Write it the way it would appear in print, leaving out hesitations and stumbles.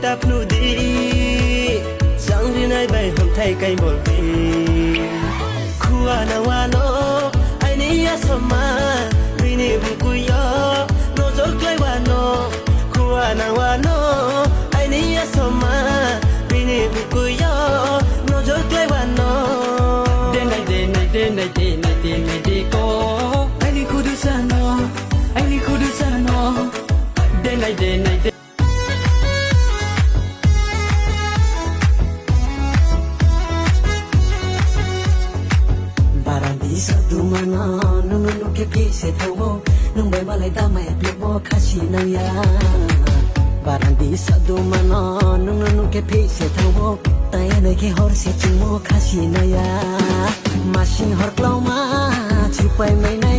tap nu di sang ri nai bai hom thai kai bol bi khuwa na wa no ai ni ya sama ri ni bu ku yo no zor klai wa no khuwa na wa no ai ni ya sama ri ni bu ku yo no zor klai wa no de nai ko ai ni ku du sa no de nai Satu mana nung nung ke pise thawo nung bai malai ta mai plebo khasi na ya barandi satu mana nung nung ke pise thawo tai na ke hor se chumo khasi na ya masin hor klauma chi pai mai na